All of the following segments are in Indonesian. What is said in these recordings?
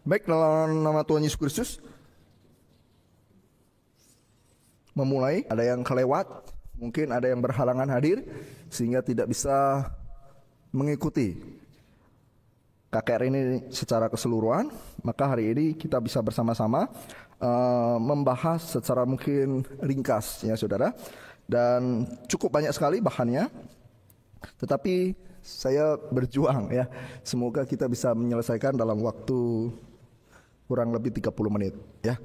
Baik, dalam nama Tuhan Yesus Kristus, memulai. Ada yang kelewat, mungkin ada yang berhalangan hadir sehingga tidak bisa mengikuti KKR ini secara keseluruhan. Maka hari ini kita bisa bersama-sama membahas secara mungkin ringkas ya saudara. Dan cukup banyak sekali bahannya, tetapi saya berjuang ya, semoga kita bisa menyelesaikan dalam waktu kurang lebih 30 menit ya.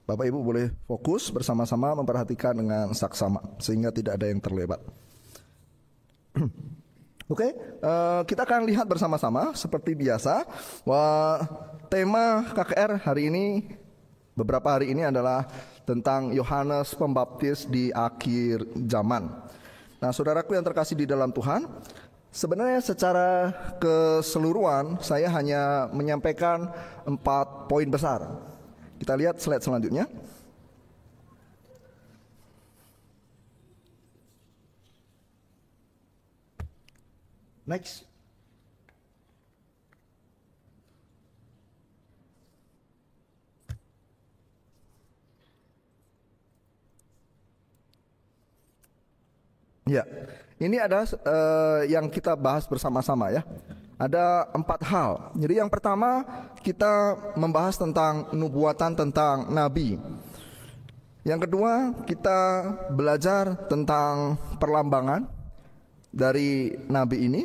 Bapak Ibu boleh fokus bersama-sama memperhatikan dengan saksama sehingga tidak ada yang terlewat. Oke, kita akan lihat bersama-sama seperti biasa bahwa tema KKR hari ini, beberapa hari ini adalah tentang Yohanes Pembaptis di akhir zaman. Nah, saudaraku yang terkasih di dalam Tuhan, sebenarnya secara keseluruhan saya hanya menyampaikan 4 poin besar. Kita lihat slide selanjutnya. Next. Ya, ini ada yang kita bahas bersama-sama ya. Ada 4 hal. Jadi yang pertama kita membahas tentang nubuatan tentang nabi. Yang kedua kita belajar tentang perlambangan dari nabi ini.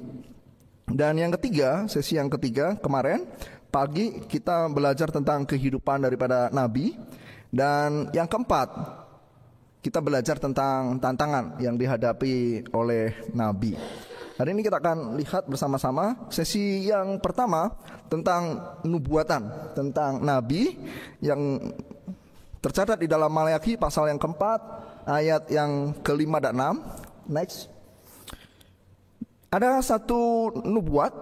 Dan yang ketiga, sesi yang ketiga kemarin pagi kita belajar tentang kehidupan daripada nabi. Dan yang keempat kita belajar tentang tantangan yang dihadapi oleh nabi. Hari ini kita akan lihat bersama-sama sesi yang pertama tentang nubuatan, tentang nabi yang tercatat di dalam Maleakhi pasal yang keempat, ayat yang ke-5 dan 6. Next. Ada satu nubuat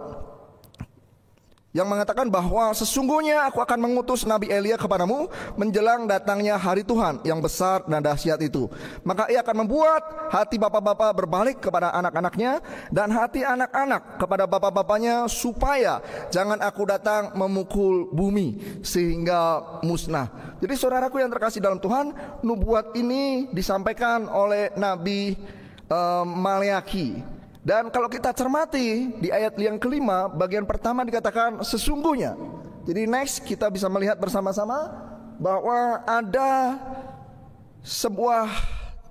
yang mengatakan bahwa sesungguhnya aku akan mengutus Nabi Elia kepadamu menjelang datangnya hari Tuhan yang besar dan dahsyat itu. Maka ia akan membuat hati bapak-bapak berbalik kepada anak-anaknya dan hati anak-anak kepada bapak-bapaknya, supaya jangan aku datang memukul bumi sehingga musnah. Jadi saudaraku yang terkasih dalam Tuhan, nubuat ini disampaikan oleh Nabi Maleakhi. Dan kalau kita cermati di ayat yang kelima, bagian pertama dikatakan sesungguhnya. Jadi next kita bisa melihat bersama-sama bahwa ada sebuah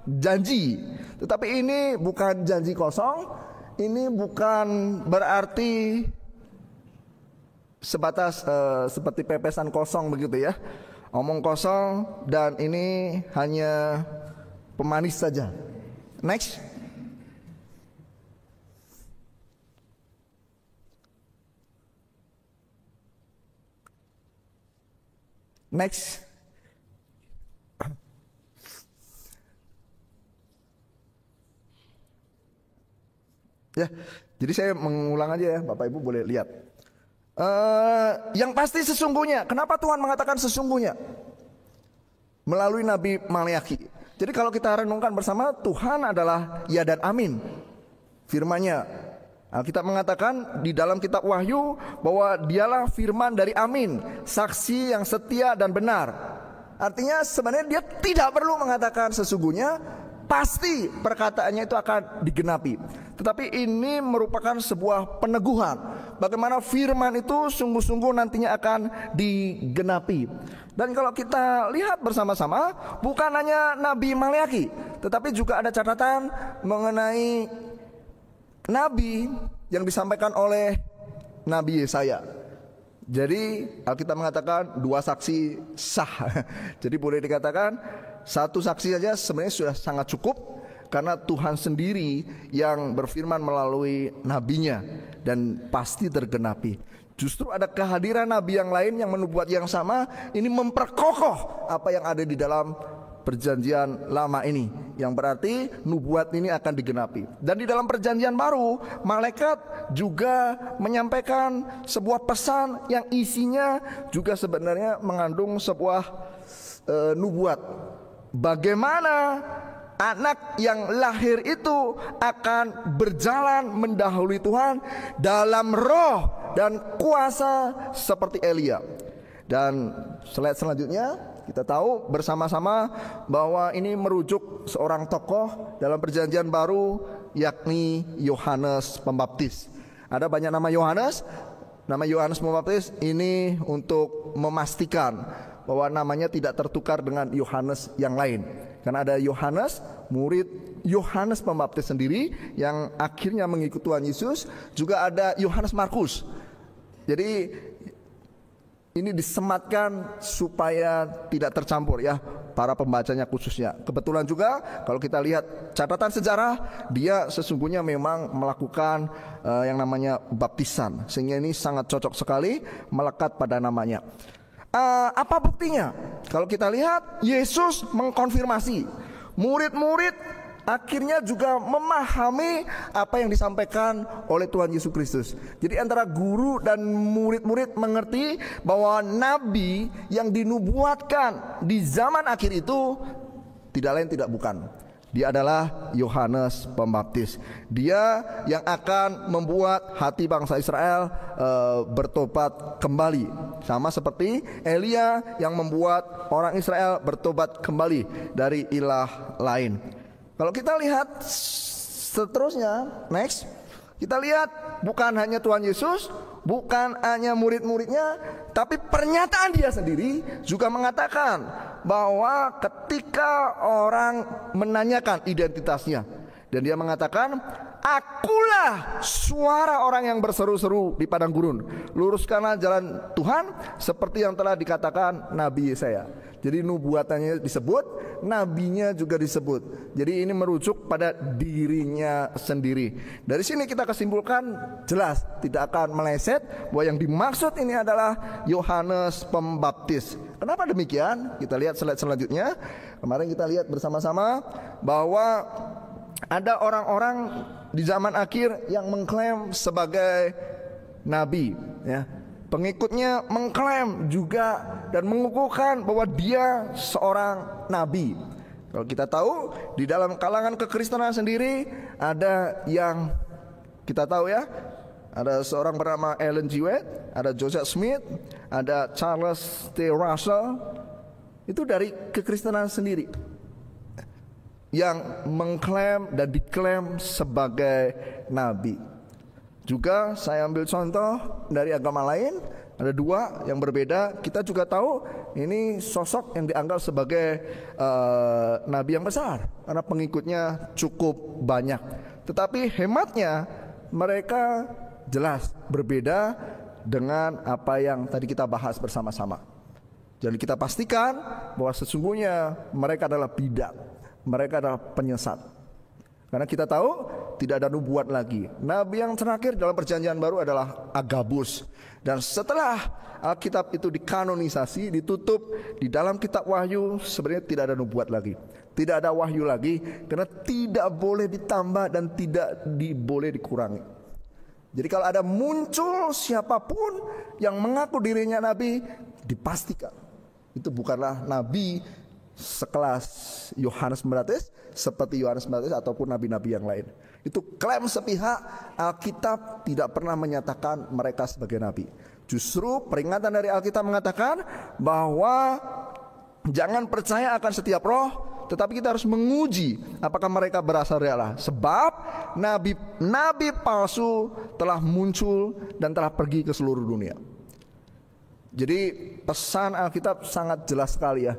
janji. Tetapi ini bukan janji kosong. Ini bukan berarti sebatas seperti pepesan kosong begitu ya. Omong kosong dan ini hanya pemanis saja. Next. Next. Ya, jadi saya mengulang aja ya, Bapak Ibu boleh lihat. Yang pasti sesungguhnya. Kenapa Tuhan mengatakan sesungguhnya? Melalui Nabi Maleakhi. Jadi kalau kita renungkan bersama, Tuhan adalah ya dan amin. Firman-Nya. Alkitab mengatakan di dalam kitab Wahyu bahwa dialah firman dari amin, saksi yang setia dan benar. Artinya sebenarnya dia tidak perlu mengatakan sesungguhnya, pasti perkataannya itu akan digenapi. Tetapi ini merupakan sebuah peneguhan bagaimana firman itu sungguh-sungguh nantinya akan digenapi. Dan kalau kita lihat bersama-sama, bukan hanya Nabi Maleakhi, tetapi juga ada catatan mengenai nabi yang disampaikan oleh Nabi Yesaya. Jadi Alkitab mengatakan 2 saksi sah. Jadi boleh dikatakan 1 saksi saja sebenarnya sudah sangat cukup, karena Tuhan sendiri yang berfirman melalui nabinya dan pasti tergenapi. Justru ada kehadiran nabi yang lain yang menubuat yang sama, ini memperkokoh apa yang ada di dalam perjanjian lama ini, yang berarti nubuat ini akan digenapi. Dan di dalam perjanjian baru, malaikat juga menyampaikan sebuah pesan yang isinya juga sebenarnya mengandung sebuah nubuat. Bagaimana anak yang lahir itu akan berjalan mendahului Tuhan dalam roh dan kuasa seperti Elia. Dan slide selanjutnya kita tahu bersama-sama bahwa ini merujuk seorang tokoh dalam perjanjian baru, yakni Yohanes Pembaptis. Ada banyak nama Yohanes. Nama Yohanes Pembaptis ini untuk memastikan bahwa namanya tidak tertukar dengan Yohanes yang lain. Karena ada Yohanes, murid Yohanes Pembaptis sendiri yang akhirnya mengikuti Tuhan Yesus. Juga ada Yohanes Markus. Jadi ini disematkan supaya tidak tercampur ya, para pembacanya khususnya. Kebetulan juga kalau kita lihat catatan sejarah, dia sesungguhnya memang melakukan yang namanya baptisan, sehingga ini sangat cocok sekali melekat pada namanya. Apa buktinya? Kalau kita lihat, Yesus mengkonfirmasi, murid-murid akhirnya juga memahami apa yang disampaikan oleh Tuhan Yesus Kristus. Jadi antara guru dan murid-murid mengerti bahwa nabi yang dinubuatkan di zaman akhir itu tidak lain tidak bukan, dia adalah Yohanes Pembaptis. Dia yang akan membuat hati bangsa Israel bertobat kembali, sama seperti Elia yang membuat orang Israel bertobat kembali dari ilah lain. Kalau kita lihat seterusnya, next, kita lihat bukan hanya Tuhan Yesus, bukan hanya murid-muridnya, tapi pernyataan dia sendiri juga mengatakan bahwa ketika orang menanyakan identitasnya, dan dia mengatakan, akulah suara orang yang berseru-seru di padang gurun, luruskanlah jalan Tuhan seperti yang telah dikatakan Nabi Yesaya. Jadi nubuatannya disebut, nabinya juga disebut. Jadi ini merujuk pada dirinya sendiri. Dari sini kita kesimpulkan jelas, tidak akan meleset bahwa yang dimaksud ini adalah Yohanes Pembaptis. Kenapa demikian? Kita lihat slide selanjutnya. Kemarin kita lihat bersama-sama bahwa ada orang-orang di zaman akhir yang mengklaim sebagai nabi, ya. Pengikutnya mengklaim juga dan mengukuhkan bahwa dia seorang nabi. Kalau kita tahu di dalam kalangan kekristenan sendiri ada yang kita tahu ya, ada seorang bernama Ellen G. White, ada Joseph Smith, ada Charles T. Russell. Itu dari kekristenan sendiri yang mengklaim dan diklaim sebagai nabi. Juga saya ambil contoh dari agama lain, ada dua yang berbeda. Kita juga tahu ini sosok yang dianggap sebagai nabi yang besar karena pengikutnya cukup banyak. Tetapi hematnya mereka jelas berbeda dengan apa yang tadi kita bahas bersama-sama. Jadi kita pastikan bahwa sesungguhnya mereka adalah bidat, mereka adalah penyesat. Karena kita tahu tidak ada nubuat lagi. Nabi yang terakhir dalam perjanjian baru adalah Agabus. Dan setelah Alkitab itu dikanonisasi, ditutup di dalam kitab Wahyu, sebenarnya tidak ada nubuat lagi, tidak ada wahyu lagi, karena tidak boleh ditambah dan tidak boleh dikurangi. Jadi kalau ada muncul siapapun yang mengaku dirinya nabi, dipastikan itu bukanlah nabi sekelas Yohanes Pembaptis, seperti Yohanes Pembaptis ataupun nabi-nabi yang lain. Itu klaim sepihak. Alkitab tidak pernah menyatakan mereka sebagai nabi. Justru peringatan dari Alkitab mengatakan bahwa jangan percaya akan setiap roh, tetapi kita harus menguji apakah mereka berasal dari Allah. Sebab nabi palsu telah muncul dan telah pergi ke seluruh dunia. Jadi pesan Alkitab sangat jelas sekali ya.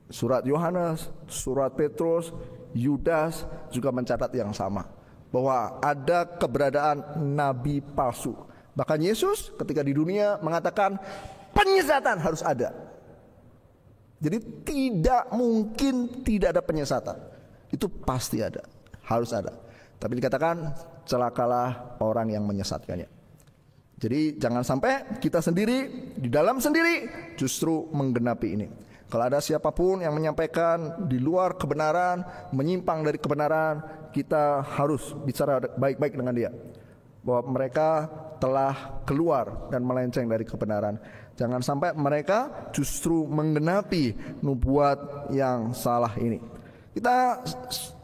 Surat Yohanes, surat Petrus, Yudas juga mencatat yang sama, bahwa ada keberadaan nabi palsu. Bahkan Yesus ketika di dunia mengatakan penyesatan harus ada. Jadi tidak mungkin tidak ada penyesatan. Itu pasti ada, harus ada. Tapi dikatakan celakalah orang yang menyesatkannya. Jadi jangan sampai kita sendiri di dalam sendiri justru menggenapi ini. Kalau ada siapapun yang menyampaikan di luar kebenaran, menyimpang dari kebenaran, kita harus bicara baik-baik dengan dia, bahwa mereka telah keluar dan melenceng dari kebenaran. Jangan sampai mereka justru menggenapi nubuat yang salah ini. Kita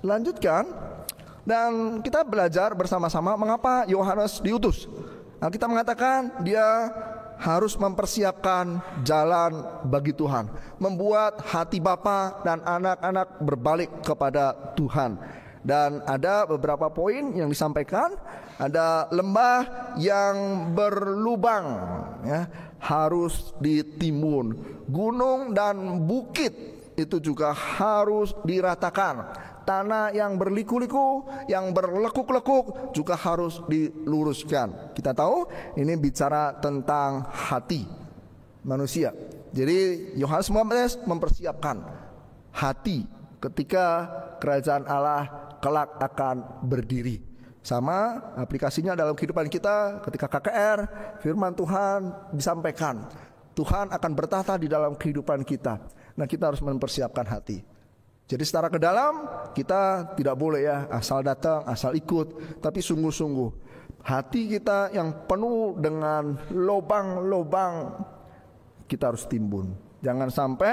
lanjutkan dan kita belajar bersama-sama mengapa Yohanes diutus. Nah, kita mengatakan dia harus mempersiapkan jalan bagi Tuhan, membuat hati bapa dan anak-anak berbalik kepada Tuhan. Dan ada beberapa poin yang disampaikan. Ada lembah yang berlubang, ya, harus ditimbun. Gunung dan bukit itu juga harus diratakan. Tanah yang berliku-liku, yang berlekuk-lekuk juga harus diluruskan. Kita tahu ini bicara tentang hati manusia. Jadi Yohanes Pembaptis mempersiapkan hati ketika kerajaan Allah kelak akan berdiri. Sama aplikasinya dalam kehidupan kita ketika KKR, firman Tuhan disampaikan. Tuhan akan bertata di dalam kehidupan kita. Nah, kita harus mempersiapkan hati. Jadi secara ke dalam kita tidak boleh ya asal datang, asal ikut, tapi sungguh-sungguh hati kita yang penuh dengan lobang-lobang kita harus timbun. Jangan sampai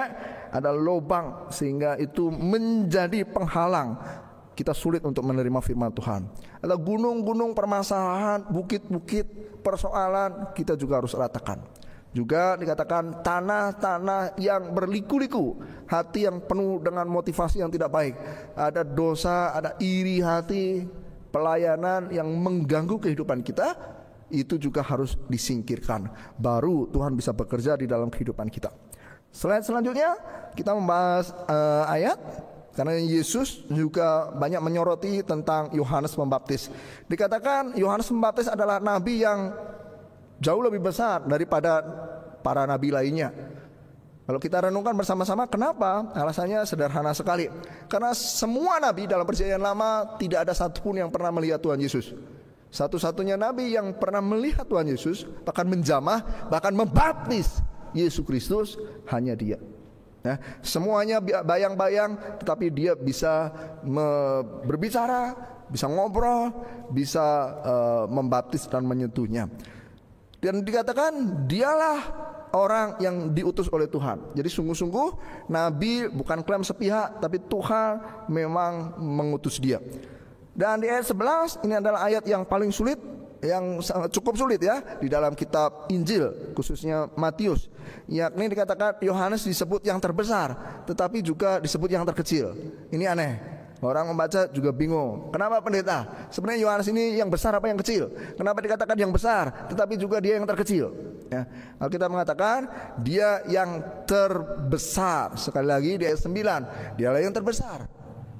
ada lobang sehingga itu menjadi penghalang kita sulit untuk menerima firman Tuhan. Ada gunung-gunung permasalahan, bukit-bukit persoalan, kita juga harus ratakan. Juga dikatakan tanah-tanah yang berliku-liku, hati yang penuh dengan motivasi yang tidak baik. Ada dosa, ada iri hati, pelayanan yang mengganggu kehidupan kita, itu juga harus disingkirkan. Baru Tuhan bisa bekerja di dalam kehidupan kita. Slide selanjutnya kita membahas ayat. Karena Yesus juga banyak menyoroti tentang Yohanes Pembaptis. Dikatakan Yohanes Pembaptis adalah nabi yang jauh lebih besar daripada para nabi lainnya. Kalau kita renungkan bersama-sama, kenapa? Alasannya sederhana sekali. Karena semua nabi dalam Perjanjian Lama tidak ada satupun yang pernah melihat Tuhan Yesus. Satu-satunya nabi yang pernah melihat Tuhan Yesus, bahkan menjamah, bahkan membaptis Yesus Kristus, hanya Dia. Nah, semuanya bayang-bayang, tetapi dia bisa berbicara, bisa ngobrol, bisa membaptis dan menyentuhnya. Dan dikatakan dialah orang yang diutus oleh Tuhan. Jadi sungguh-sungguh nabi bukan klaim sepihak, tapi Tuhan memang mengutus dia. Dan di ayat 11 ini adalah ayat yang paling sulit, yang cukup sulit ya di dalam kitab Injil, khususnya Matius. Yakni dikatakan Yohanes disebut yang terbesar, tetapi juga disebut yang terkecil. Ini aneh. Orang membaca juga bingung. Kenapa pendeta? Sebenarnya Yohanes ini yang besar apa yang kecil? Kenapa dikatakan yang besar, tetapi juga dia yang terkecil? Ya, Alkitab mengatakan dia yang terbesar. Sekali lagi di ayat 9, dialah yang terbesar.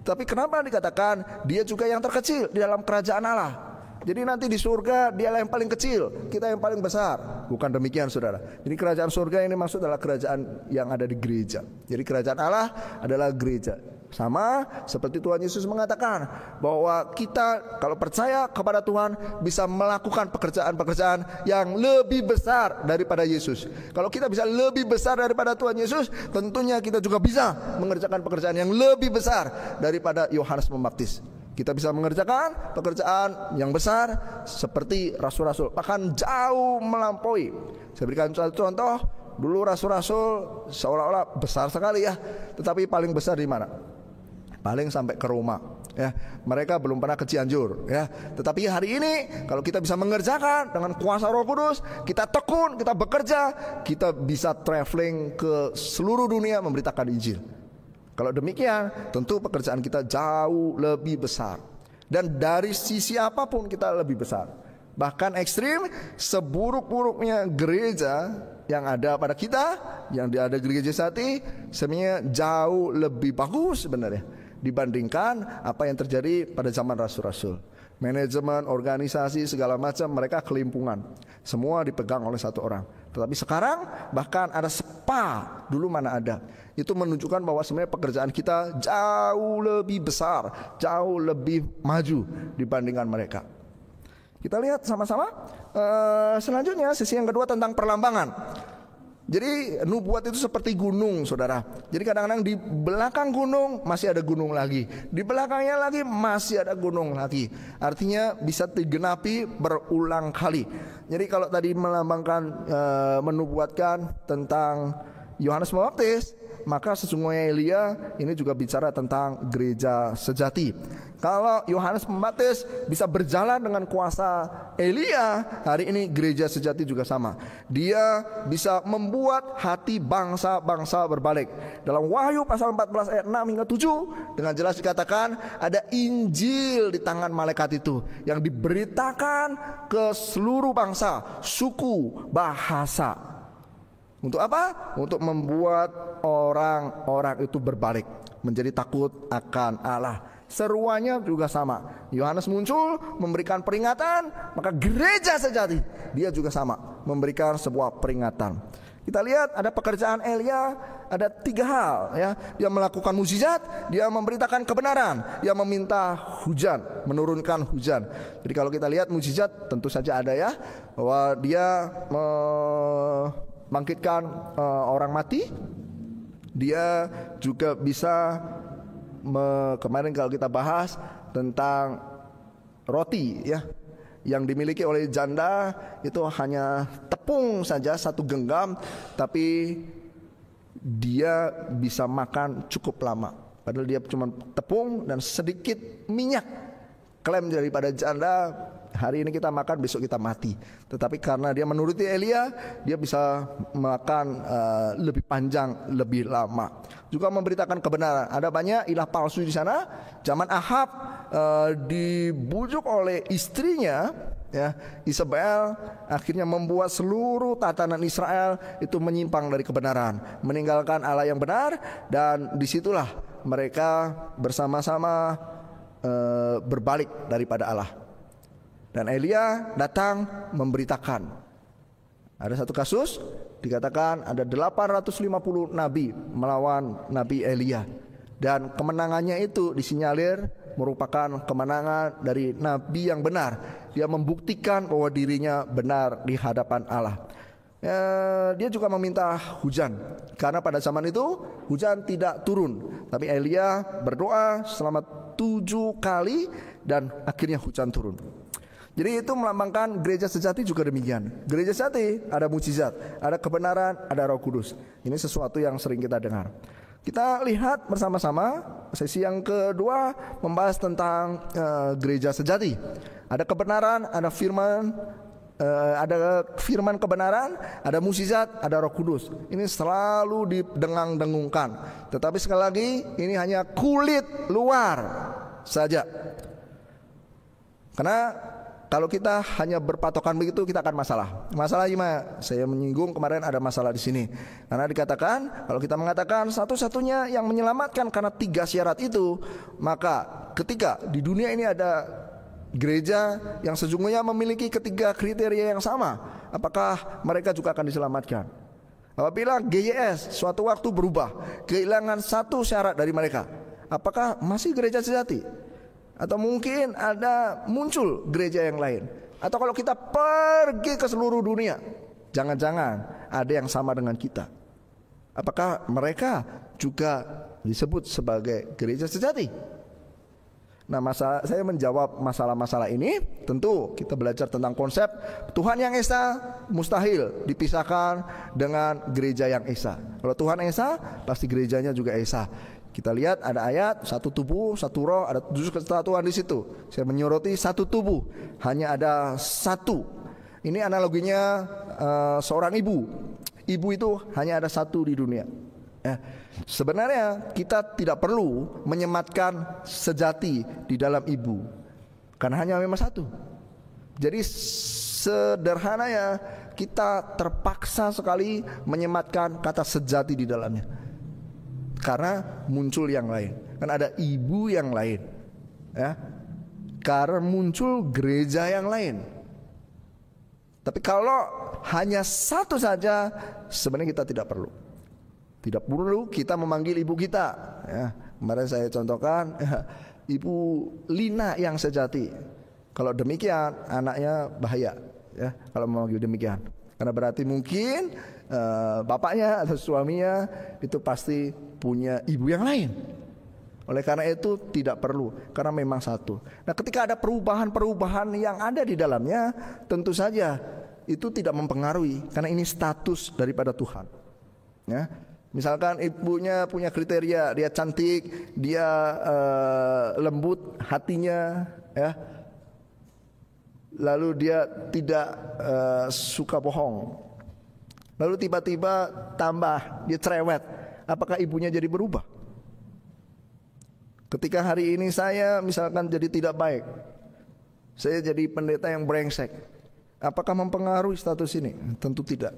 Tapi kenapa dikatakan dia juga yang terkecil di dalam kerajaan Allah? Jadi nanti di surga dialah yang paling kecil, kita yang paling besar. Bukan demikian saudara. Jadi kerajaan surga ini maksud adalah kerajaan yang ada di gereja. Jadi kerajaan Allah adalah gereja. Sama seperti Tuhan Yesus mengatakan bahwa kita kalau percaya kepada Tuhan bisa melakukan pekerjaan-pekerjaan yang lebih besar daripada Yesus. Kalau kita bisa lebih besar daripada Tuhan Yesus, tentunya kita juga bisa mengerjakan pekerjaan yang lebih besar daripada Yohanes Pembaptis. Kita bisa mengerjakan pekerjaan yang besar seperti rasul-rasul, bahkan jauh melampaui. Saya berikan satu contoh. Dulu rasul-rasul seolah-olah besar sekali ya, tetapi paling besar di mana? Paling sampai ke Roma ya. Mereka belum pernah ke Cianjur ya. Tetapi hari ini kalau kita bisa mengerjakan dengan kuasa Roh Kudus, kita tekun, kita bekerja, kita bisa traveling ke seluruh dunia memberitakan Injil. Kalau demikian, tentu pekerjaan kita jauh lebih besar. Dan dari sisi apapun kita lebih besar. Bahkan ekstrim, seburuk-buruknya gereja yang ada pada kita, yang ada di gereja saat ini, sebenarnya jauh lebih bagus sebenarnya dibandingkan apa yang terjadi pada zaman rasul-rasul. Manajemen, organisasi, segala macam mereka kelimpungan. Semua dipegang oleh satu orang. Tetapi sekarang bahkan ada spa, dulu mana ada. Itu menunjukkan bahwa sebenarnya pekerjaan kita jauh lebih besar, jauh lebih maju dibandingkan mereka. Kita lihat sama-sama. Selanjutnya sisi yang kedua tentang perlambangan. Jadi nubuat itu seperti gunung saudara. Jadi kadang-kadang di belakang gunung masih ada gunung lagi, di belakangnya lagi masih ada gunung lagi. Artinya bisa digenapi berulang kali. Jadi kalau tadi melambangkan, menubuatkan tentang Yohanes Pembaptis, maka sesungguhnya Elia ini juga bicara tentang gereja sejati. Kalau Yohanes Pembaptis bisa berjalan dengan kuasa Elia, hari ini gereja sejati juga sama. Dia bisa membuat hati bangsa-bangsa berbalik. Dalam Wahyu pasal 14 ayat 6 hingga 7 dengan jelas dikatakan ada Injil di tangan malaikat itu yang diberitakan ke seluruh bangsa, suku, bahasa. Untuk apa? Untuk membuat orang-orang itu berbalik, menjadi takut akan Allah. Seruannya juga sama. Yohanes muncul memberikan peringatan, maka gereja sejati dia juga sama, memberikan sebuah peringatan. Kita lihat ada pekerjaan Elia, ada 3 hal ya. Dia melakukan mukjizat, dia memberitakan kebenaran, dia meminta hujan, menurunkan hujan. Jadi kalau kita lihat mukjizat tentu saja ada ya, bahwa dia bangkitkan orang mati. Dia juga bisa kemarin kalau kita bahas tentang roti ya, yang dimiliki oleh janda itu hanya tepung saja 1 genggam, tapi dia bisa makan cukup lama. Padahal dia cuma tepung dan sedikit minyak. Klaim daripada janda, hari ini kita makan, besok kita mati. Tetapi karena dia menuruti Elia, dia bisa makan lebih panjang, lebih lama. Juga memberitakan kebenaran. Ada banyak ilah palsu di sana. Zaman Ahab dibujuk oleh istrinya, ya, Isabel, akhirnya membuat seluruh tatanan Israel itu menyimpang dari kebenaran, meninggalkan Allah yang benar, dan disitulah mereka bersama-sama berbalik daripada Allah. Dan Elia datang memberitakan. Ada satu kasus dikatakan ada 850 nabi melawan Nabi Elia, dan kemenangannya itu disinyalir merupakan kemenangan dari nabi yang benar. Dia membuktikan bahwa dirinya benar di hadapan Allah. Dia juga meminta hujan, karena pada zaman itu hujan tidak turun. Tapi Elia berdoa selama 7 kali dan akhirnya hujan turun. Jadi itu melambangkan gereja sejati juga demikian. Gereja sejati ada mukjizat, ada kebenaran, ada Roh Kudus. Ini sesuatu yang sering kita dengar. Kita lihat bersama-sama sesi yang kedua membahas tentang gereja sejati. Ada kebenaran, ada firman, ada firman kebenaran, ada mukjizat, ada Roh Kudus. Ini selalu didengang-dengungkan. Tetapi sekali lagi ini hanya kulit luar saja. Karena kalau kita hanya berpatokan begitu, kita akan masalah. Masalah gimana? Saya menyinggung kemarin ada masalah di sini. Karena dikatakan, kalau kita mengatakan satu-satunya yang menyelamatkan karena 3 syarat itu, maka ketika di dunia ini ada gereja yang sejujurnya memiliki 3 kriteria yang sama, apakah mereka juga akan diselamatkan? Apabila GYS suatu waktu berubah, kehilangan 1 syarat dari mereka, apakah masih gereja sejati? Atau mungkin ada muncul gereja yang lain? Atau kalau kita pergi ke seluruh dunia, jangan-jangan ada yang sama dengan kita? Apakah mereka juga disebut sebagai gereja sejati? Nah, saya menjawab masalah-masalah ini. Tentu kita belajar tentang konsep Tuhan yang esa mustahil dipisahkan dengan gereja yang esa. Kalau Tuhan esa, pasti gerejanya juga esa. Kita lihat ada ayat 1 tubuh, 1 roh, ada 7 kesatuan di situ. Saya menyoroti 1 tubuh, hanya ada 1. Ini analoginya seorang ibu. Ibu itu hanya ada 1 di dunia. Sebenarnya kita tidak perlu menyematkan sejati di dalam ibu, karena hanya memang 1. Jadi sederhana ya, kita terpaksa sekali menyematkan kata sejati di dalamnya. Karena muncul yang lain, kan ada ibu yang lain, ya. Karena muncul gereja yang lain. Tapi kalau hanya 1 saja, sebenarnya kita tidak perlu. Tidak perlu kita memanggil ibu kita. Ya, kemarin saya contohkan Ibu Lina yang sejati. Kalau demikian, anaknya bahaya. Ya, kalau memanggil demikian, karena berarti mungkin bapaknya atau suaminya itu pasti punya ibu yang lain. Oleh karena itu tidak perlu, karena memang 1. Nah, ketika ada perubahan-perubahan yang ada di dalamnya, tentu saja itu tidak mempengaruhi, karena ini status daripada Tuhan. Ya, Misalkan ibunya punya kriteria, dia cantik, dia lembut hatinya, ya. Lalu dia tidak suka bohong. Lalu tiba-tiba tambah dia cerewet. Apakah ibunya jadi berubah? Ketika hari ini saya misalkan jadi tidak baik, saya jadi pendeta yang brengsek, apakah mempengaruhi status ini? Tentu tidak.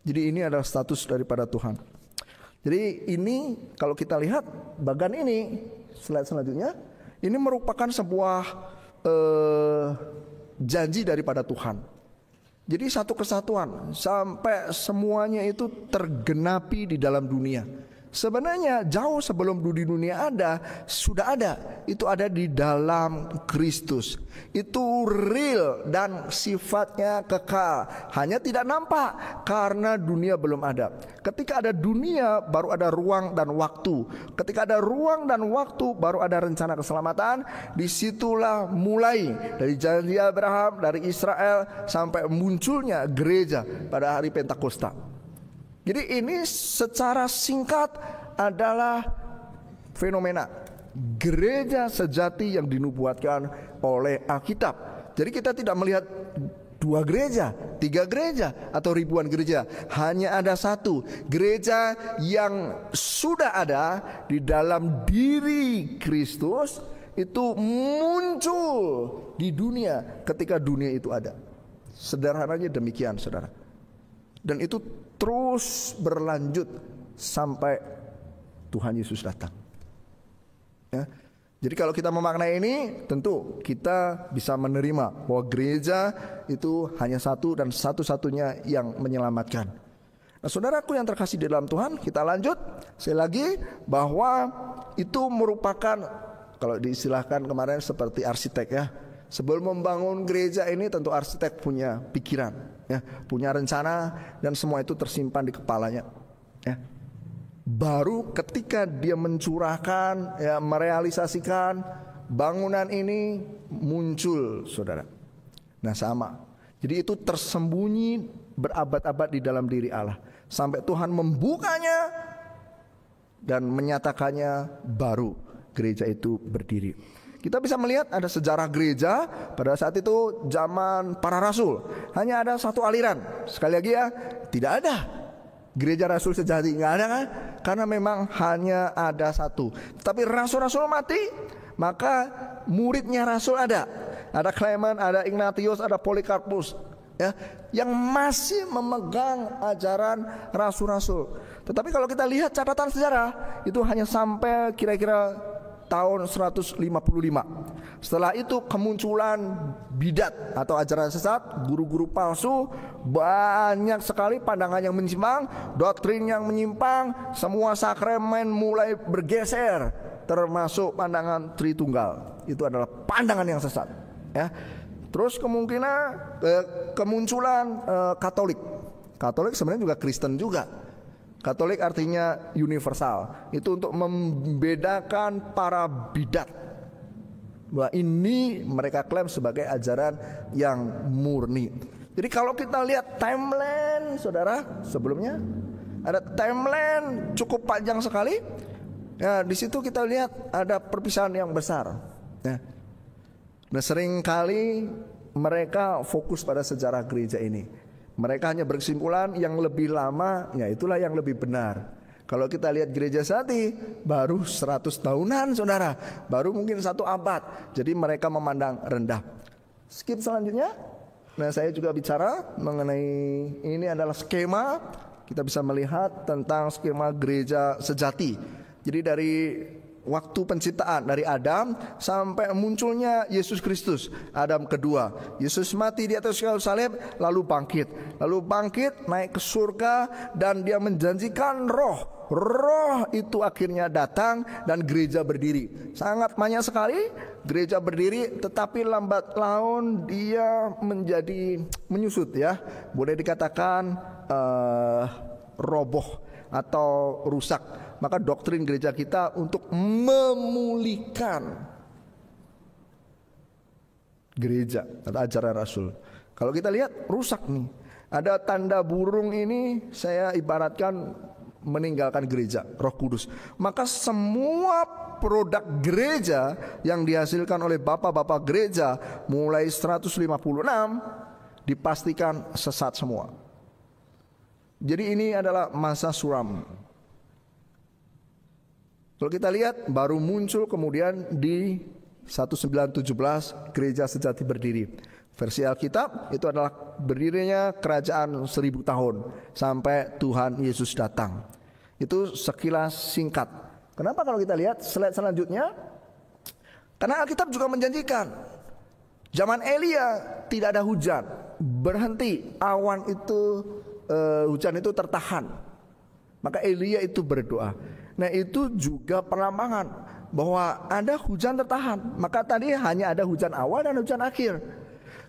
Jadi ini adalah status daripada Tuhan. Jadi ini kalau kita lihat bagian ini, slide selanjutnya, ini merupakan sebuah janji daripada Tuhan. Jadi satu kesatuan sampai semuanya itu tergenapi di dalam dunia. Sebenarnya jauh sebelum dunia ada, sudah ada. Itu ada di dalam Kristus. Itu real dan sifatnya kekal. Hanya tidak nampak karena dunia belum ada. Ketika ada dunia baru ada ruang dan waktu. Ketika ada ruang dan waktu baru ada rencana keselamatan. Disitulah mulai dari janji Abraham, dari Israel sampai munculnya gereja pada hari Pentakosta. Jadi ini secara singkat adalah fenomena gereja sejati yang dinubuatkan oleh Alkitab. Jadi kita tidak melihat 2 gereja, 3 gereja, atau ribuan gereja. Hanya ada satu gereja yang sudah ada di dalam diri Kristus, itu muncul di dunia ketika dunia itu ada. Sederhananya demikian, saudara. Dan itu terus berlanjut sampai Tuhan Yesus datang. Ya. Jadi kalau kita memaknai ini, tentu kita bisa menerima bahwa gereja itu hanya satu dan satu-satunya yang menyelamatkan. Nah, saudaraku yang terkasih di dalam Tuhan, kita lanjut sekali lagi bahwa itu merupakan, kalau diistilahkan kemarin seperti arsitek ya. Sebelum membangun gereja ini tentu arsitek punya pikiran, ya, punya rencana, dan semua itu tersimpan di kepalanya. Ya. Baru ketika dia mencurahkan, ya, merealisasikan bangunan ini muncul, saudara. Nah sama. Jadi itu tersembunyi berabad-abad di dalam diri Allah. Sampai Tuhan membukanya dan menyatakannya, baru gereja itu berdiri. Kita bisa melihat ada sejarah gereja pada saat itu zaman para rasul. Hanya ada satu aliran. Sekali lagi ya, tidak ada gereja rasul sejati, nggak ada kan? Karena memang hanya ada satu. Tapi rasul-rasul mati, maka muridnya rasul ada. Ada Clement, ada Ignatius, ada Polycarpus, ya, yang masih memegang ajaran rasul-rasul. Tetapi kalau kita lihat catatan sejarah, itu hanya sampai kira-kira tahun 155. Setelah itu kemunculan bidat atau ajaran sesat, guru-guru palsu, banyak sekali pandangan yang menyimpang, doktrin yang menyimpang, semua sakramen mulai bergeser, termasuk pandangan Tritunggal. Itu adalah pandangan yang sesat, ya. Terus kemungkinan kemunculan Katolik. Katolik sebenarnya juga Kristen juga. Katolik artinya universal. Itu untuk membedakan para bidat. Bahwa ini mereka klaim sebagai ajaran yang murni. Jadi kalau kita lihat timeline, saudara, sebelumnya ada timeline cukup panjang sekali. Ya, di situ kita lihat ada perpisahan yang besar. Ya. Nah, seringkali mereka fokus pada sejarah gereja ini. Mereka hanya berkesimpulan yang lebih lama, ya itulah yang lebih benar. Kalau kita lihat gereja sejati, baru 100 tahunan, saudara. Baru mungkin 1 abad. Jadi mereka memandang rendah. Skip selanjutnya. Nah, saya juga bicara mengenai, ini adalah skema. Kita bisa melihat tentang skema gereja sejati. Jadi dari waktu penciptaan, dari Adam sampai munculnya Yesus Kristus, Adam kedua. Yesus mati di atas kayu salib, lalu bangkit. Lalu bangkit, naik ke surga, dan dia menjanjikan roh. Roh itu akhirnya datang dan gereja berdiri. Sangat banyak sekali gereja berdiri, tetapi lambat laun dia menjadi menyusut, ya. Boleh dikatakan roboh atau rusak. Maka doktrin gereja kita untuk memulihkan gereja atau ajaran rasul. Kalau kita lihat rusak nih. Ada tanda burung ini, saya ibaratkan meninggalkan gereja, Roh Kudus. Maka semua produk gereja yang dihasilkan oleh bapak-bapak gereja mulai 156 dipastikan sesat semua. Jadi ini adalah masa suram. Kalau kita lihat baru muncul kemudian di 1917 gereja sejati berdiri. Versi Alkitab itu adalah berdirinya kerajaan 1000 tahun sampai Tuhan Yesus datang. Itu sekilas singkat. Kenapa kalau kita lihat slide selanjutnya? Karena Alkitab juga menjanjikan zaman Elia tidak ada hujan, berhenti awan itu, hujan itu tertahan. Maka Elia itu berdoa. Nah itu juga perlambangan bahwa ada hujan tertahan. Maka tadi hanya ada hujan awal dan hujan akhir.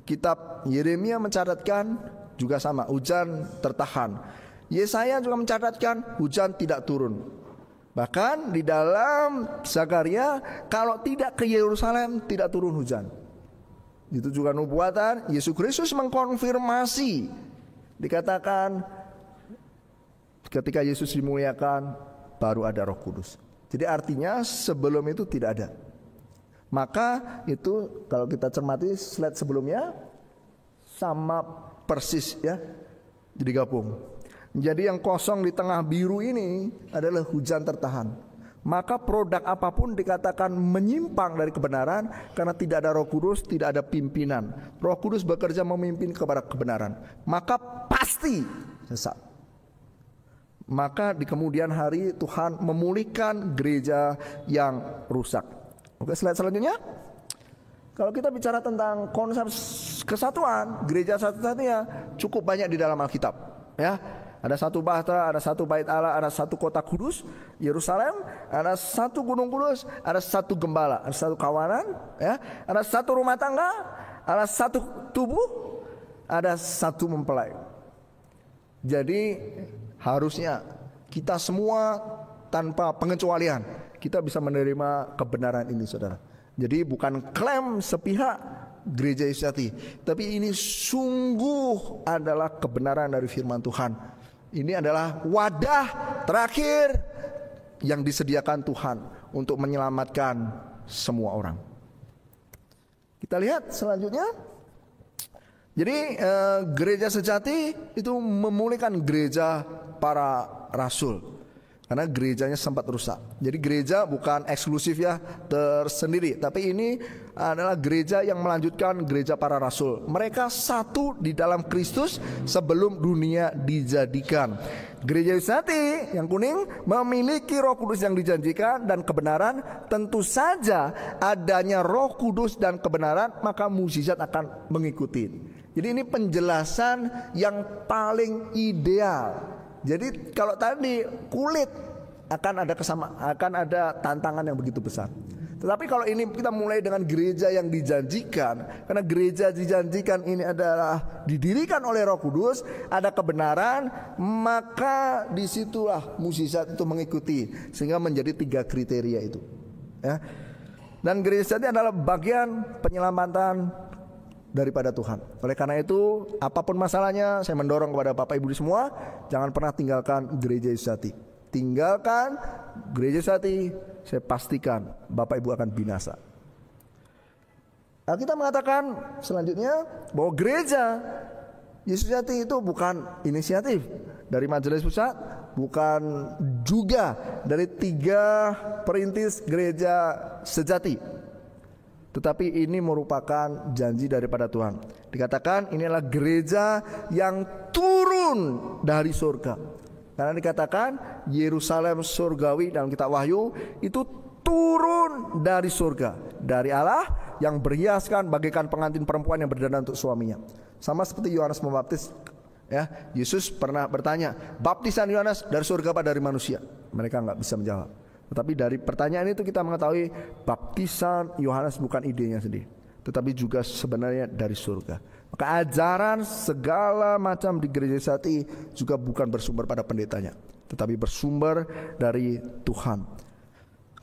Kitab Yeremia mencatatkan juga sama, hujan tertahan. Yesaya juga mencatatkan hujan tidak turun. Bahkan di dalam Zakaria, kalau tidak ke Yerusalem tidak turun hujan. Itu juga nubuatan. Yesus Kristus mengkonfirmasi. Dikatakan ketika Yesus dimuliakan baru ada Roh Kudus. Jadi artinya sebelum itu tidak ada. Maka itu kalau kita cermati slide sebelumnya sama persis ya, digabung. Jadi yang kosong di tengah biru ini adalah hujan tertahan. Maka produk apapun dikatakan menyimpang dari kebenaran karena tidak ada Roh Kudus, tidak ada pimpinan. Roh Kudus bekerja memimpin kepada kebenaran, maka pasti sesat. Maka di kemudian hari Tuhan memulihkan gereja yang rusak. Oke, slide selanjutnya. Kalau kita bicara tentang konsep kesatuan, gereja satu-satunya cukup banyak di dalam Alkitab. Ya, ada satu Bahtera, ada satu Bait Allah, ada satu kota kudus, Yerusalem, ada satu gunung kudus, ada satu gembala, ada satu kawanan, ya, ada satu rumah tangga, ada satu tubuh, ada satu mempelai. Jadi harusnya kita semua tanpa pengecualian kita bisa menerima kebenaran ini, saudara. Jadi bukan klaim sepihak gereja Sejati, tapi ini sungguh adalah kebenaran dari firman Tuhan. Ini adalah wadah terakhir yang disediakan Tuhan untuk menyelamatkan semua orang. Kita lihat selanjutnya. Jadi gereja sejati itu memulihkan gereja para rasul. Karena gerejanya sempat rusak. Jadi gereja bukan eksklusif ya tersendiri, tapi ini adalah gereja yang melanjutkan gereja para rasul. Mereka satu di dalam Kristus sebelum dunia dijadikan. Gereja sejati yang kuning memiliki Roh Kudus yang dijanjikan dan kebenaran. Tentu saja adanya Roh Kudus dan kebenaran, maka mukjizat akan mengikuti. Jadi ini penjelasan yang paling ideal. Jadi kalau tadi kulit akan ada tantangan yang begitu besar. Tetapi kalau ini kita mulai dengan gereja yang dijanjikan, karena gereja dijanjikan ini adalah didirikan oleh Roh Kudus, ada kebenaran, maka disitulah mukjizat itu mengikuti, sehingga menjadi 3 kriteria itu. Ya. Dan gereja sejati adalah bagian penyelamatan daripada Tuhan. Oleh karena itu, apapun masalahnya, saya mendorong kepada Bapak Ibu semua, jangan pernah tinggalkan gereja sejati. Tinggalkan gereja sejati, saya pastikan Bapak Ibu akan binasa. Kita mengatakan selanjutnya bahwa gereja Yesus Sejati itu bukan inisiatif dari Majelis Pusat, bukan juga dari 3 perintis gereja sejati. Tetapi ini merupakan janji daripada Tuhan. Dikatakan ini adalah gereja yang turun dari surga. Karena dikatakan Yerusalem surgawi dalam kitab Wahyu itu turun dari surga, dari Allah yang berhiaskan bagaikan pengantin perempuan yang berdandan untuk suaminya. Sama seperti Yohanes Pembaptis, ya, Yesus pernah bertanya, baptisan Yohanes dari surga apa dari manusia? Mereka nggak bisa menjawab. Tetapi dari pertanyaan itu kita mengetahui baptisan Yohanes bukan idenya sendiri, tetapi juga sebenarnya dari surga. Maka ajaran segala macam di gereja sejati juga bukan bersumber pada pendetanya, tetapi bersumber dari Tuhan.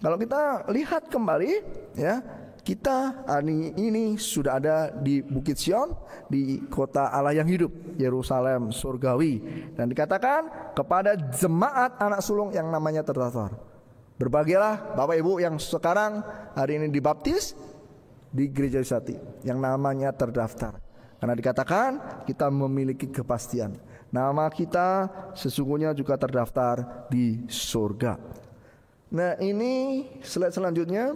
Kalau kita lihat kembali, ya, kita hari ini sudah ada di Bukit Sion, di kota Allah yang hidup, Yerusalem surgawi. Dan dikatakan kepada jemaat anak sulung yang namanya terdaftar. Berbahagialah Bapak Ibu yang sekarang hari ini dibaptis di Gereja Wisati yang namanya terdaftar. Karena dikatakan kita memiliki kepastian. Nama kita sesungguhnya juga terdaftar di surga. Nah, ini slide selanjutnya.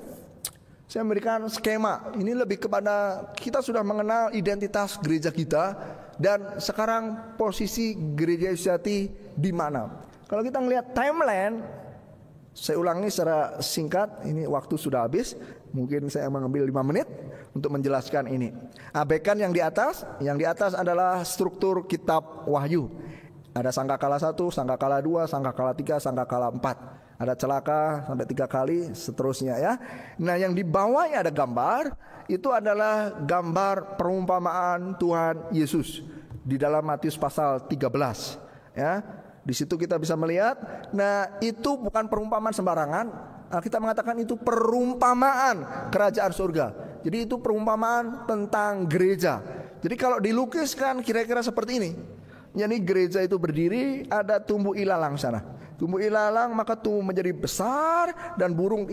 Saya memberikan skema. Ini lebih kepada kita sudah mengenal identitas gereja kita dan sekarang posisi Gereja Wisati di mana. Kalau kita melihat timeline, saya ulangi secara singkat. Ini waktu sudah habis. Mungkin saya mengambil 5 menit untuk menjelaskan ini. Abaikan yang di atas. Yang di atas adalah struktur kitab Wahyu. Ada sangkakala 1, sangkakala 2, sangkakala 3, sangkakala 4. Ada celaka sampai 3 kali, seterusnya ya. Nah, yang di bawahnya ada gambar. Itu adalah gambar perumpamaan Tuhan Yesus di dalam Matius pasal 13 ya. Di situ kita bisa melihat. Nah, itu bukan perumpamaan sembarangan. Kita mengatakan itu perumpamaan kerajaan surga. Jadi itu perumpamaan tentang gereja. Jadi kalau dilukiskan kira-kira seperti ini. Jadi gereja itu berdiri, ada tumbuh ilalang sana. Tumbuh ilalang maka tumbuh menjadi besar dan burung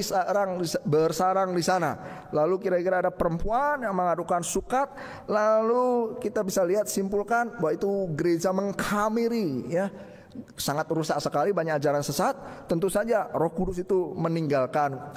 bersarang di sana. Lalu kira-kira ada perempuan yang mengadukan sukat. Lalu kita bisa lihat, simpulkan bahwa itu gereja mengkamiri ya. Sangat rusak sekali, banyak ajaran sesat. Tentu saja Roh Kudus itu meninggalkan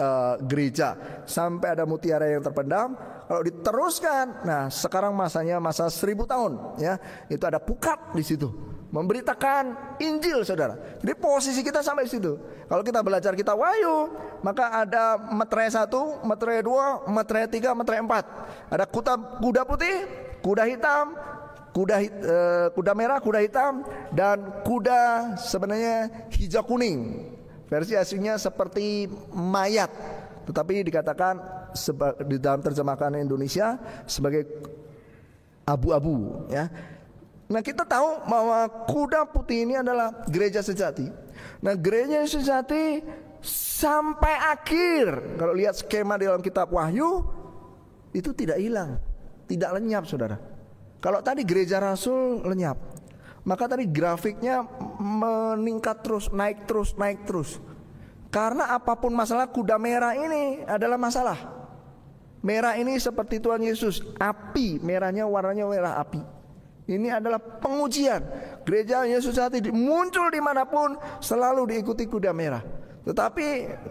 gereja sampai ada mutiara yang terpendam. Kalau diteruskan, nah sekarang masanya masa 1000 tahun ya. Itu ada pukat di situ memberitakan Injil, saudara. Jadi posisi kita sampai situ. Kalau kita belajar kitab Wahyu, maka ada meterai 1, meterai 2, meterai 3, meterai 4. Ada kuda putih, kuda hitam, kuda merah, kuda hitam, dan kuda sebenarnya hijau kuning. Versi aslinya seperti mayat, tetapi dikatakan di dalam terjemahan Indonesia sebagai abu-abu ya. Nah, kita tahu bahwa kuda putih ini adalah gereja sejati. Nah, gereja sejati sampai akhir, kalau lihat skema di dalam kitab Wahyu, itu tidak hilang, tidak lenyap, saudara. Kalau tadi gereja rasul lenyap, maka tadi grafiknya meningkat terus, naik terus. Karena apapun masalah, kuda merah ini adalah masalah. Merah ini seperti Tuhan Yesus, api, merahnya warnanya merah api. Ini adalah pengujian. Gereja Yesus sejati muncul dimanapun selalu diikuti kuda merah. Tetapi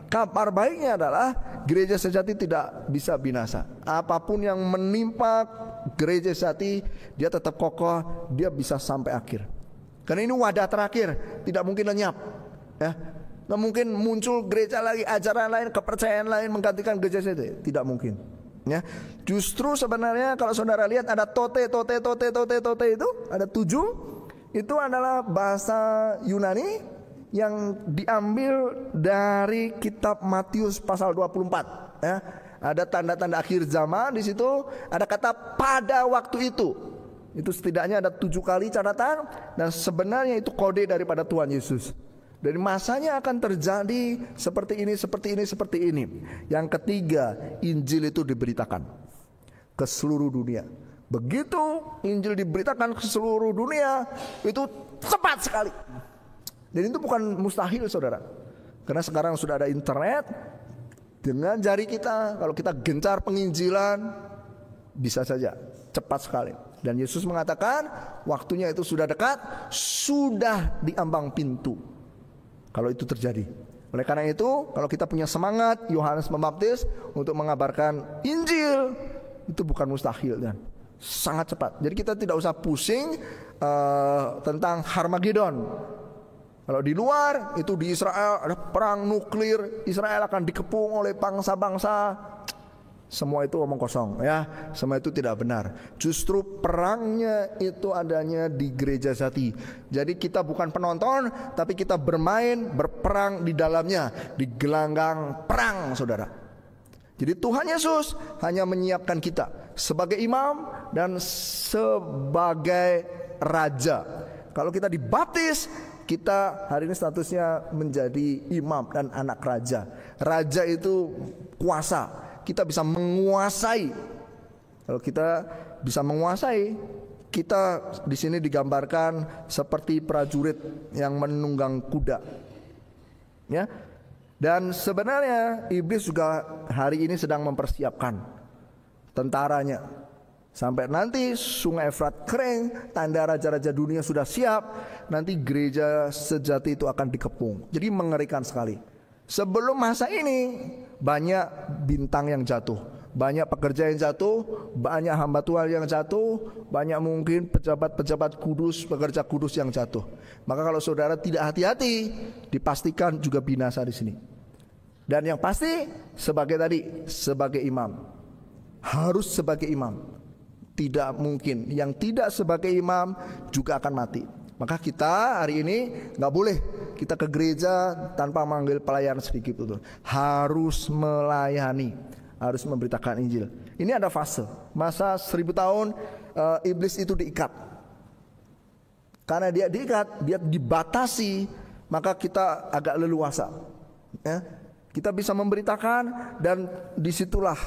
kabar baiknya adalah gereja sejati tidak bisa binasa. Apapun yang menimpa gereja sejati, dia tetap kokoh, dia bisa sampai akhir. Karena ini wadah terakhir, tidak mungkin lenyap ya. Tidak mungkin muncul gereja lagi, ajaran lain, kepercayaan lain menggantikan gereja sejati. Tidak mungkin ya. Justru sebenarnya kalau saudara lihat ada tote itu ada 7. Itu adalah bahasa Yunani yang diambil dari kitab Matius pasal 24 ya. Ada tanda-tanda akhir zaman di situ, ada kata pada waktu itu. Itu setidaknya ada 7 kali catatan, dan sebenarnya itu kode daripada Tuhan Yesus. Dari masanya akan terjadi seperti ini, seperti ini, seperti ini. Yang ketiga, Injil itu diberitakan ke seluruh dunia. Begitu Injil diberitakan ke seluruh dunia, itu cepat sekali. Dan itu bukan mustahil, saudara. Karena sekarang sudah ada internet. Dengan jari kita, kalau kita gencar penginjilan, bisa saja cepat sekali. Dan Yesus mengatakan waktunya itu sudah dekat, sudah di ambang pintu. Kalau itu terjadi. Oleh karena itu, kalau kita punya semangat Yohanes Pembaptis untuk mengabarkan Injil, itu bukan mustahil dan sangat cepat. Jadi kita tidak usah pusing tentang Harmagedon. Kalau di luar itu di Israel ada perang nuklir, Israel akan dikepung oleh bangsa-bangsa. Semua itu omong kosong ya. Semua itu tidak benar. Justru perangnya itu adanya di gereja sejati. Jadi kita bukan penonton, tapi kita bermain, berperang di dalamnya, di gelanggang perang, saudara. Jadi Tuhan Yesus hanya menyiapkan kita sebagai imam dan sebagai raja. Kalau kita dibaptis, kita hari ini statusnya menjadi imam dan anak raja. Raja itu kuasa. kita bisa menguasai. Kalau kita bisa menguasai, kita di sini digambarkan seperti prajurit yang menunggang kuda. Ya. Dan sebenarnya iblis juga hari ini sedang mempersiapkan tentaranya. Sampai nanti sungai Efrat kering, tanda raja-raja dunia sudah siap, nanti gereja sejati itu akan dikepung. Jadi mengerikan sekali. Sebelum masa ini banyak bintang yang jatuh, banyak pekerja yang jatuh, banyak hamba Tuhan yang jatuh, banyak mungkin pejabat-pejabat kudus, pekerja kudus yang jatuh. Maka kalau saudara tidak hati-hati, dipastikan juga binasa di sini. Dan yang pasti sebagai imam, harus sebagai imam. Tidak mungkin yang tidak sebagai imam juga akan mati. Maka kita hari ini nggak boleh kita ke gereja tanpa manggil pelayan sedikit itu. Harus melayani, harus memberitakan Injil. Ini ada fase, masa 1000 tahun iblis itu diikat. Karena dia diikat, dia dibatasi, maka kita agak leluasa. Ya. Kita bisa memberitakan dan disitulah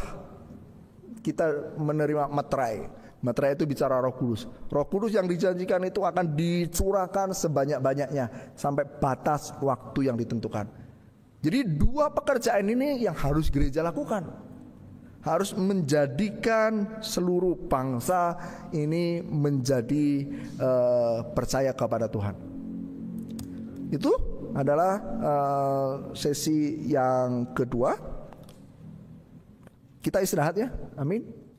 kita menerima materai. Materai itu bicara Roh Kudus. Roh Kudus yang dijanjikan itu akan dicurahkan sebanyak-banyaknya sampai batas waktu yang ditentukan. Jadi dua pekerjaan ini yang harus gereja lakukan. Harus menjadikan seluruh bangsa ini menjadi percaya kepada Tuhan. Itu adalah sesi yang kedua. Kita istirahat ya. Amin.